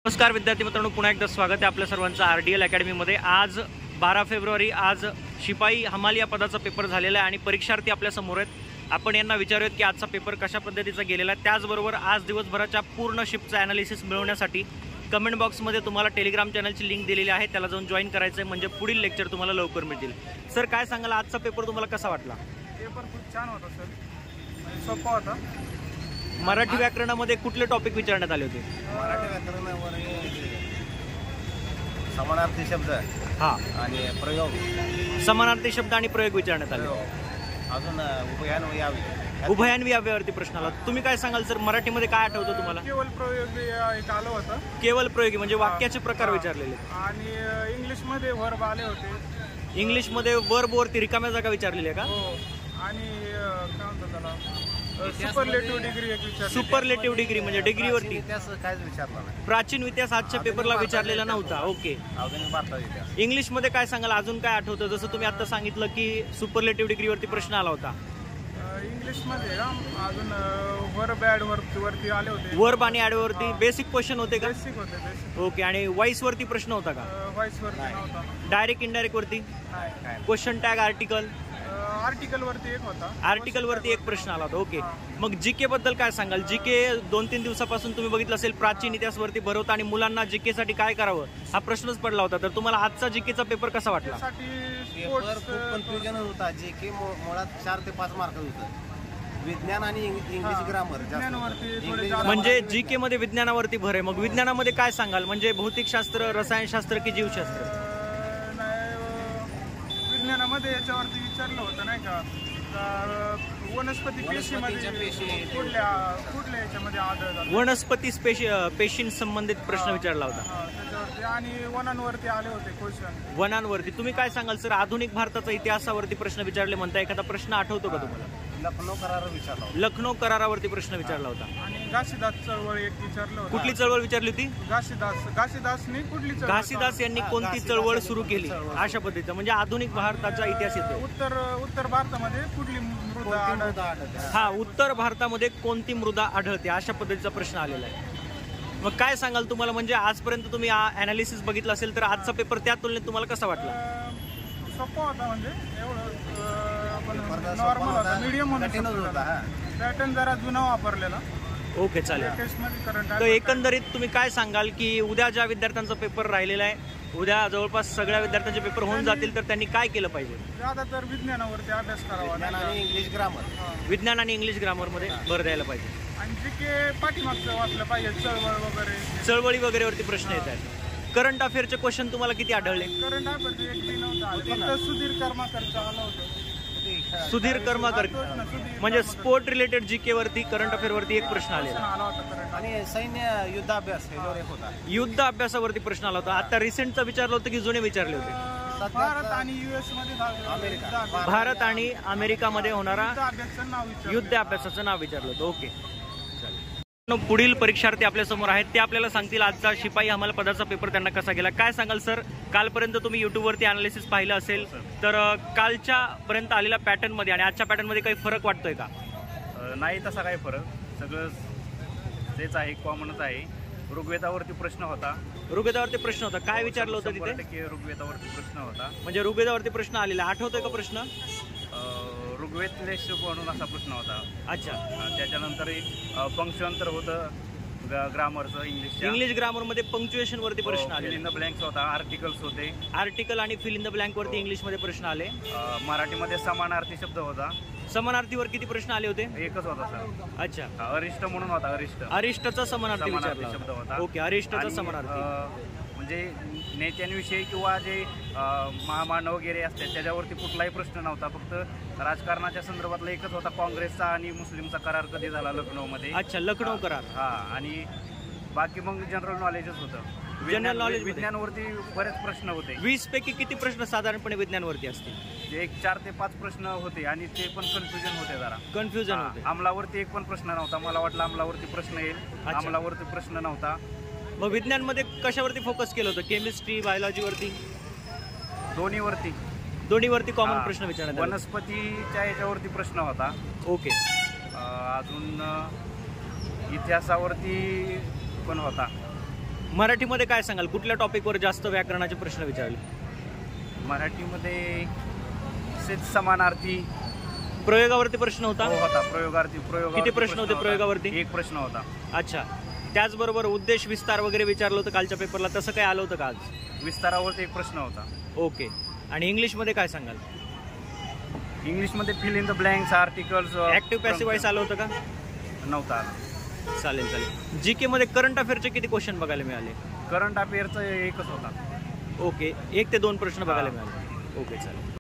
नमस्कार विद्यार्थी मित्रांनो, पुन्हा एकदा स्वागत आहे आपल्या सर्वांचं RDL अकॅडमीमध्ये। आज 12 फेब्रुवारी आज शिपाई हमाल या पदाचा पेपर झालेला आहे आणि परीक्षार्थी आपल्या समोर आहेत। आपण यांना विचारूयात की आजचा पेपर कशा पद्धतीचा गेलेला आहे। त्याचबरोबर आज दिवसभराच्या पूर्ण शिफ्टचा ॲनालिसिस मिळवण्यासाठी कमेंट बॉक्समध्ये तुम्हाला टेलिग्राम चॅनलची लिंक दिलेली आहे, त्याला जाऊन जॉईन करायचं आहे, म्हणजे पुढील लेक्चर तुम्हाला लवकर मिळतील। सर काय सांगाल, आजचा पेपर तुम्हाला कसा वाटला? पेपर खूप छान होता सर, सोपा होता। मराठी व्याकरणामध्ये कुठले टॉपिक विचारण्यात आले होते? मराठी व्याकरणावर समानार्थी शब्द आणि प्रयोग, समानार्थी शब्द आणि प्रयोग विचारण्यात आले। अजून उभयान्वयी यावे, उभयान्वयी याव्यावरती प्रश्न आला। तुम्ही काय सांगाल सर, मराठीमध्ये काय आठवतं तुम्हाला? केवळ प्रयोग एक आलं होतं, केवळ प्रयोगी म्हणजे वाक्याचे प्रकार विचारलेले। आणि इंग्लिशमध्ये वर्ब आले होते। इंग्लिशमध्ये वर्ब वरती रिकाम्या जागा विचारलेल्या का? हो, आणि काय म्हणतात त्याला, सुपरलेटिव्ह डिग्री एक विचारली। सुपरलेटिव्ह डिग्री म्हणजे डिग्रीवरती इतिहास काहीच विचारला नाही। प्राचीन इतिहास आजच्या पेपरला विचारलेला नव्हता। ओके, आधुनिक भारताचा इतिहास। इंग्लिशमध्ये काय सांगाल, अजून काय आठवतं? जसं तुम्ही आता सांगितलं की सुपरलेटिव्ह डिग्रीवरती प्रश्न आला होता। इंग्लिशमध्ये अजून वर्ब ॲड वरती आले होते। वर्ब आणि ॲड वरती बेसिक क्वेश्चन होते का? बेसिक होते, बेसिक। ओके, आणि व्हॉइस वरती प्रश्न होता का? व्हॉइस वरती नव्हता। डायरेक्ट इनडायरेक्ट वरती क्वेश्चन टॅग आर्टिकल, आर्टिकल वरती एक होता। आर्टिकल वरती एक प्रश्न आला होता। ओके, मग जीके बद्दल काय सांगाल? जीके 2-3 दिवसापासून तुम्ही बघितलं असेल, प्राचीन इतिहास वरती भरवता आणि मुलांना जीके साठी काय करावं हा प्रश्नच पडला होता। तर तुम्हाला आजचा जीकेचा पेपर कसा वाटला? पेपर खूप कन्फ्युजन होता। जीके मुळात 4 ते 5 मार्क होतं। विज्ञान आणि इंग्लिश ग्रामर म्हणजे जीके मध्ये विज्ञानावरती भर आहे। मग विज्ञानामध्ये काय सांगाल, म्हणजे भौतिकशास्त्र, रसायनशास्त्र की जीवशास्त्र? विज्ञानामध्ये याच्यावरती विचारलं होतं नाही का, वनस्पती पेशीमध्ये कुठल्या याच्यामध्ये आढळतात? वनस्पती पेशींसंबंधित प्रश्न विचारला होता त्याच्यावरती, आणि वनांवरती आले होते क्वेश्चन। वनांवरती तुम्ही काय सांगाल सर? आधुनिक भारताचा इतिहासावरती प्रश्न विचारले म्हणता, एखादा प्रश्न आठवतो का तुम्हाला? लखनौ करार विचारला होता। लखनौ करारावरती प्रश्न विचारला होता। आणि घासीदास चळवळ एक विचारलं होतं। कुठली चळवळ विचारली होती? घासीदासनी कुठली चळवळ? घासीदास यांनी कोणती चळवळ सुरू केली, अशा पद्धतीचं म्हणजे आधुनिक भारताचा इतिहास येतो। उत्तर भारतामध्ये कुठली मृदा आढळते? हा, उत्तर भारतामध्ये कोणती मृदा आढळते, अशा पद्धतीचा प्रश्न आलेला आहे। मग काय सांगाल तुम्हाला, म्हणजे आजपर्यंत तुम्ही ॲनालिसिस बघितलं असेल तर आजचा पेपर त्या तुलनेत तुम्हाला कसा वाटला? सोपा होता, म्हणजे एवढं नॉर्मल होता, मीडियम होता। पॅटर्न जरा जुना वापरलेला। ओके, चालेल। तर एकंदरीत तुम्ही काय सांगाल की उद्या ज्या विद्यार्थ्यांचा पेपर राहिलेला आहे, उद्या जवळपास सगळ्या विद्यार्थ्यांचे पेपर होऊन जातील, तर त्यांनी काय केलं पाहिजे? ज्यादातर विज्ञानावरती अभ्यास करावा, आणि इंग्लिश ग्रामर, विज्ञान आणि इंग्लिश ग्रामरमध्ये भर द्यायला पाहिजे। आणि जीके पाठीमागचं वाचलं पाहिजे, चळवळी वगैरेवरती प्रश्न येत आहेत। करंट अफेअरचे क्वेश्चन तुम्हाला किती आढळले? करंट अफेअरचे एक बी नव्हतं, फक्त सुधीर कर्माकरचं आलं होतं। सुधीर कर्माकर म्हणजे स्पोर्ट रिलेटेड जीके वरती, करंट अफेअर वरती एक प्रश्न आलेला, आणि सैन्य युद्धाभ्यास ह्याच्यावर एक होता। युद्ध अभ्यासावरती प्रश्न आला होता। आता रिसेंटचा विचारलं होतं की जुने विचारले होते? भारत आणि US मध्ये, भारत आणि अमेरिकामध्ये होणारा युद्ध अभ्यासाचं नाव विचारलं होतं। ओके, पुढील परीक्षार्थी आपल्या समोर आहेत, ते आपल्याला सांगतील आजचा शिपाई हमाल पदाचा पेपर त्यांना कसा गेला। काय सांगाल सर, कालपर्यंत तुम्ही युट्यूबवरती अनालिसिस पाहिलं असेल, तर कालच्या पर्यंत आलेल्या पॅटर्न मध्ये आणि आजच्या पॅटर्न मध्ये काही फरक वाटतोय का? नाही, तसा काही फरक, सगळं तेच आहे, कॉमनच आहे। ऋग्वेदावरती प्रश्न होता। ऋग्वेदावरती प्रश्न होता, काय विचारलं होतं तिथे? ऋग्वेदावरती प्रश्न होता, म्हणजे ऋग्वेदावरती प्रश्न आलेला, आठवतोय का प्रश्न? ऋग्वेद म्हणून असा प्रश्न होता। अच्छा, त्याच्यानंतर पंक्च्युएंटर होतं ग्रामरचं, इंग्लिश ग्रामर मध्ये पंक्च्युएशन वरती प्रश्न आले। फिल इन द ब्लँक्स होता, आर्टिकल्स होते, आर्टिकल आणि फिल इन द ब्लँक वरती इंग्लिश मध्ये प्रश्न आले। मराठीमध्ये समानार्थी शब्द होता। समानार्थीवर किती प्रश्न आले होते? एकच होता सर। अच्छा, अरिष्ट म्हणून होता, अरिष्टचा समानार्थी शब्द होता। ओके, अरिष्टचा समानार्थी म्हणजे नेत्यांविषयी किंवा जे महामानव वगैरे असतात त्याच्यावरती कुठलाही प्रश्न नव्हता, फक्त राजकारणाच्या संदर्भातला एकच होता, काँग्रेसचा आणि मुस्लिमचा करार कधी झाला लखनौमध्ये। अच्छा, लखनौ करार। हा, आणि बाकी मग जनरल नॉलेजच होतं। जनरल नॉलेज, विज्ञानवरती बरेच प्रश्न होते। 20 पैकी किती प्रश्न साधारणपणे विज्ञानवरती असतील? एक 4 ते 5 प्रश्न होते, आणि ते पण कन्फ्युजन होते, जरा कन्फ्युजन होते। अंमलावरती एक पण प्रश्न नव्हता, मला वाटलं अंमलावरती प्रश्न येईल, अंमलावरती प्रश्न नव्हता। मग विज्ञानमध्ये कशावरती फोकस केलं होतं? केमिस्ट्री, बायोलॉजीवरती? दोन्हीवरती कॉमन प्रश्न विचारण्यात आले। वनस्पतीच्या याच्यावरती प्रश्न होता। ओके, अजून इतिहासावरती पण होता। मराठीमध्ये काय सांगाल, कुठल्या टॉपिकवर जास्त व्याकरणाचे प्रश्न विचारले? मराठीमध्ये सेच समानार्थी प्रयोगावरती प्रश्न होता? होता. प्रयोगार्थी किती प्रश्न होते प्रयोगावरती? एक प्रश्न होता. अच्छा. त्याचबरोबर उद्देश विस्तार वगैरे विचारलं होतं कालच्या पेपरला, तसं काही आलं होतं का आज? विस्तारावरती एक प्रश्न होता. ओके. आणि इंग्लिशमध्ये काय सांगाल? इंग्लिशमध्ये fill in the blanks, articles. Active passive voice आलं होतं का? नव्हता आला. चालेल चालेल. जी के मध्ये करंट अफेअरचे किती क्वेश्चन बघायला मिळाले? करंट अफेअरचं एकच होता. ओके. 1 ते 2 प्रश्न बघायला मिळाले. ओके चालेल.